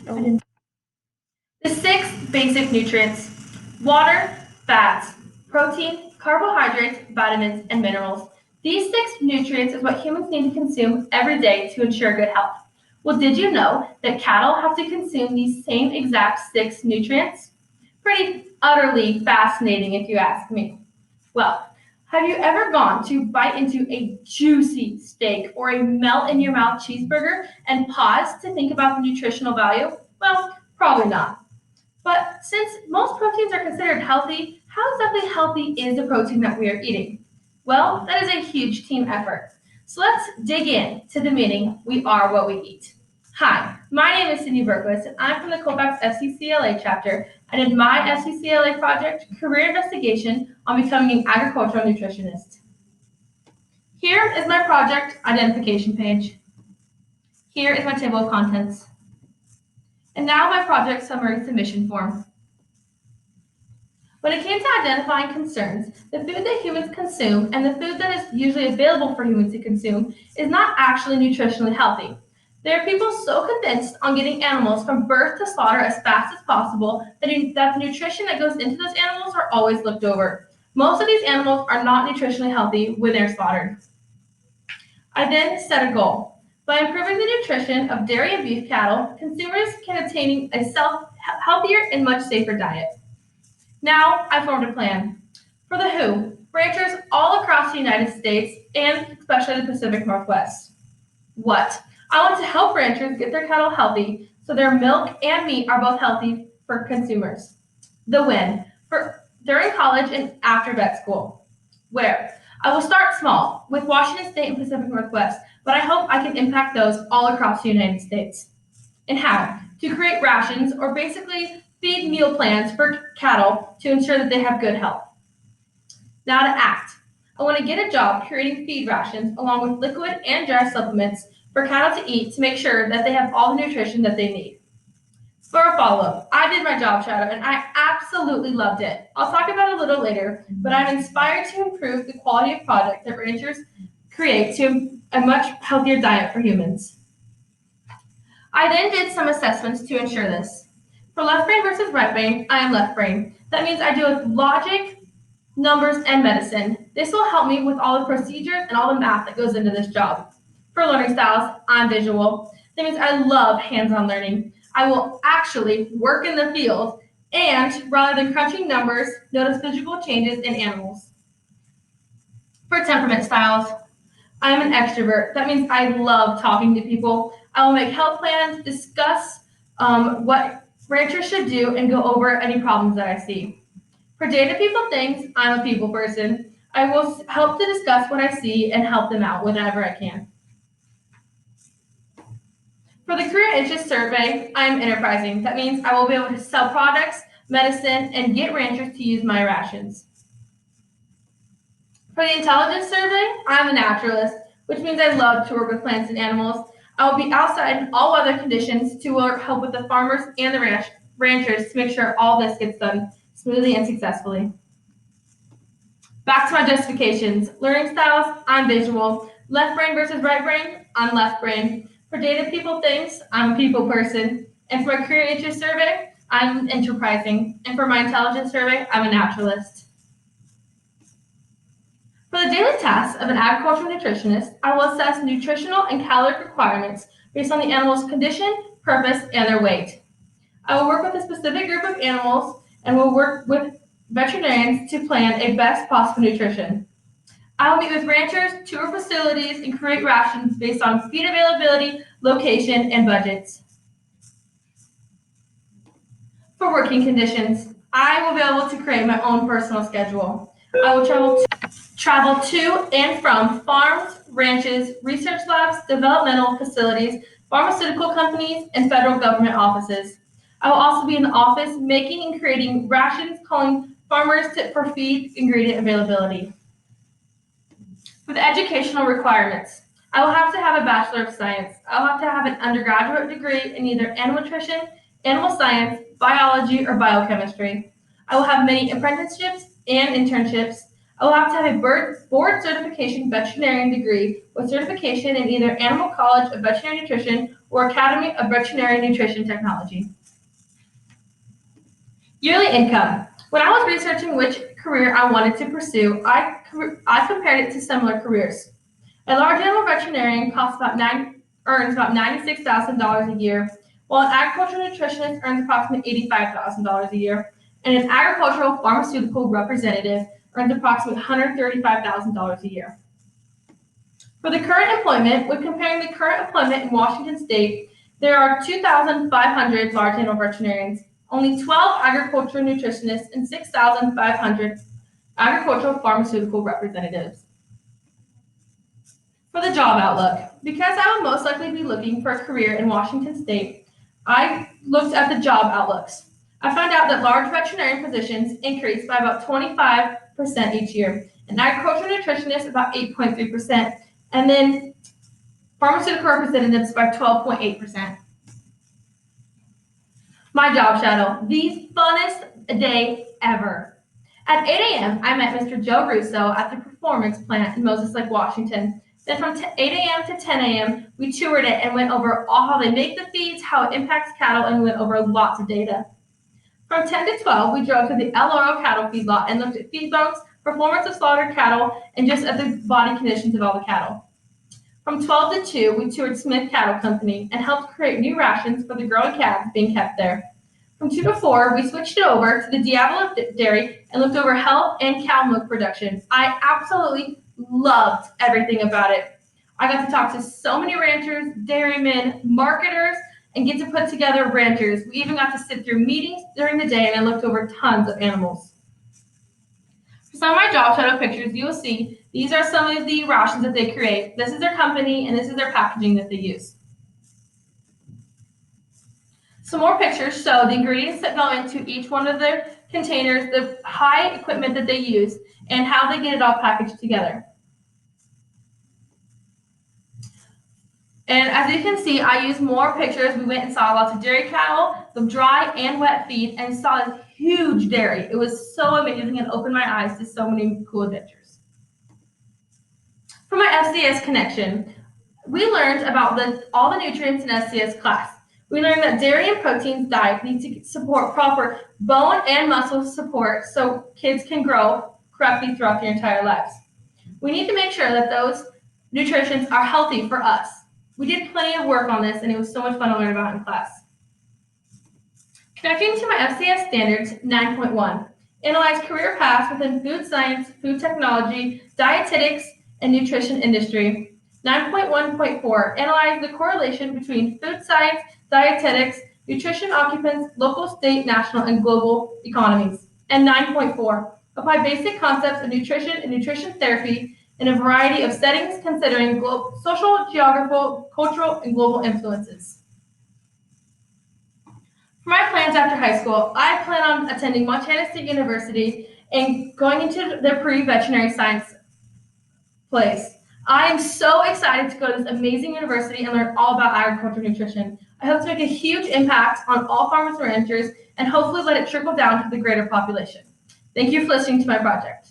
The 6 basic nutrients: water, fats, protein, carbohydrates, vitamins, and minerals. These 6 nutrients is what humans need to consume every day to ensure good health. Well, did you know that cattle have to consume these same exact 6 nutrients? Pretty utterly fascinating if you ask me. Well, have you ever gone to bite into a juicy steak or a melt in your mouth cheeseburger and paused to think about the nutritional value? Well, probably not. But since most proteins are considered healthy, how exactly healthy is the protein that we are eating? Well, that is a huge team effort. So let's dig in to the meaning we are what we eat. Hi, my name is Cindy Berquist, and I'm from the Colfax FCCLA chapter. I did my FCCLA project, Career Investigation, on becoming an agricultural nutritionist. Here is my project identification page. Here is my table of contents. And now my project summary submission form. When it came to identifying concerns, the food that humans consume and the food that is usually available for humans to consume is not actually nutritionally healthy. There are people so convinced on getting animals from birth to slaughter as fast as possible that the nutrition that goes into those animals are always looked over. Most of these animals are not nutritionally healthy when they're slaughtered. I then set a goal. By improving the nutrition of dairy and beef cattle, consumers can attain a healthier and much safer diet. Now I formed a plan. For the who, ranchers all across the United States and especially the Pacific Northwest. What? I want to help ranchers get their cattle healthy so their milk and meat are both healthy for consumers. The when, for during college and after vet school. Where? I will start small with Washington State and Pacific Northwest, but I hope I can impact those all across the United States. And how? To create rations or basically feed meal plans for cattle to ensure that they have good health. Now to act. I want to get a job creating feed rations along with liquid and dry supplements for cattle to eat to make sure that they have all the nutrition that they need. For a follow-up, I did my job shadow and I absolutely loved it. I'll talk about it a little later, but I'm inspired to improve the quality of product that ranchers create to a much healthier diet for humans. I then did some assessments to ensure this. For left brain versus right brain, I am left brain. That means I deal with logic, numbers, and medicine. This will help me with all the procedures and all the math that goes into this job. For learning styles, I'm visual. That means I love hands-on learning. I will actually work in the field and, rather than crunching numbers, notice physical changes in animals. For temperament styles, I'm an extrovert. That means I love talking to people. I will make health plans, discuss what ranchers should do, and go over any problems that I see. For data people things, I'm a people person. I will help to discuss what I see and help them out whenever I can. For the career interest survey, I am enterprising. That means I will be able to sell products, medicine, and get ranchers to use my rations. For the intelligence survey, I'm a naturalist, which means I love to work with plants and animals. I will be outside in all weather conditions to help with the farmers and the ranchers to make sure all this gets done smoothly and successfully. Back to my justifications. Learning styles, I'm visual. Left brain versus right brain, I'm left brain. For data people things, I'm a people person. And for my career interest survey, I'm enterprising. And for my intelligence survey, I'm a naturalist. For the daily tasks of an agricultural nutritionist, I will assess nutritional and caloric requirements based on the animal's condition, purpose, and their weight. I will work with a specific group of animals and will work with veterinarians to plan a best possible nutrition. I will meet with ranchers, tour facilities, and create rations based on feed availability, location, and budgets. For working conditions, I will be able to create my own personal schedule. I will travel to and from farms, ranches, research labs, developmental facilities, pharmaceutical companies, and federal government offices. I will also be in the office making and creating rations, calling farmers for feed ingredient availability. For the educational requirements, I will have to have a Bachelor of Science. I will have to have an undergraduate degree in either animal nutrition, animal science, biology, or biochemistry. I will have many apprenticeships and internships. I will have to have a board certification veterinarian degree with certification in either Animal College of Veterinary Nutrition or Academy of Veterinary Nutrition Technology. Yearly income. When I was researching which career I wanted to pursue, I compared it to similar careers. A large animal veterinarian earns about $96,000 a year, while an agricultural nutritionist earns approximately $85,000 a year, and an agricultural pharmaceutical representative earns approximately $135,000 a year. For the current employment, when comparing the current employment in Washington State, there are 2,500 large animal veterinarians, only 12 agricultural nutritionists, and 6,500 agricultural pharmaceutical representatives. For the job outlook, because I will most likely be looking for a career in Washington State, I looked at the job outlooks. I found out that large veterinarian positions increase by about 25% each year, and agricultural nutritionists about 8.3%, and then pharmaceutical representatives by 12.8%. My job shadow, the funnest day ever. At 8 a.m., I met Mr. Joe Russo at the Performance Plant in Moses Lake, Washington. Then from 8 a.m. to 10 a.m., we toured it and went over all how they make the feeds, how it impacts cattle, and we went over lots of data. From 10 to 12, we drove to the El Oro cattle feedlot and looked at feed bunks, performance of slaughtered cattle, and just at the body conditions of all the cattle. From 12 to 2, we toured Smith Cattle Company and helped create new rations for the growing calves being kept there. From 2 to 4, we switched it over to the Diablo Dairy and looked over health and cow milk production. I absolutely loved everything about it. I got to talk to so many ranchers, dairymen, marketers, and get to put together ranchers. We even got to sit through meetings during the day, and I looked over tons of animals. For some of my job shadow pictures, you will see these are some of the rations that they create. This is their company, and this is their packaging that they use. Some more pictures show the ingredients that go into each one of their containers, the high equipment that they use, and how they get it all packaged together. And as you can see, I used more pictures. We went and saw lots of dairy cattle, the dry and wet feed, and saw this huge dairy. It was so amazing and opened my eyes to so many cool adventures. For my FCS connection, we learned about all the nutrients in FCS class. We learned that dairy and proteins diet need to support proper bone and muscle support so kids can grow correctly throughout their entire lives. We need to make sure that those nutrients are healthy for us. We did plenty of work on this, and it was so much fun to learn about in class. Connecting to my FCS standards, 9.1. Analyze career paths within food science, food technology, dietetics, and nutrition industry. 9.1.4. Analyze the correlation between food science, dietetics, nutrition occupants, local, state, national, and global economies. And 9.4. Apply basic concepts of nutrition and nutrition therapy in a variety of settings considering social, geographical, cultural, and global influences. For my plans after high school, I plan on attending Montana State University and going into their pre-veterinary science place. I am so excited to go to this amazing university and learn all about agricultural nutrition. I hope to make a huge impact on all farmers and ranchers and hopefully let it trickle down to the greater population. Thank you for listening to my project.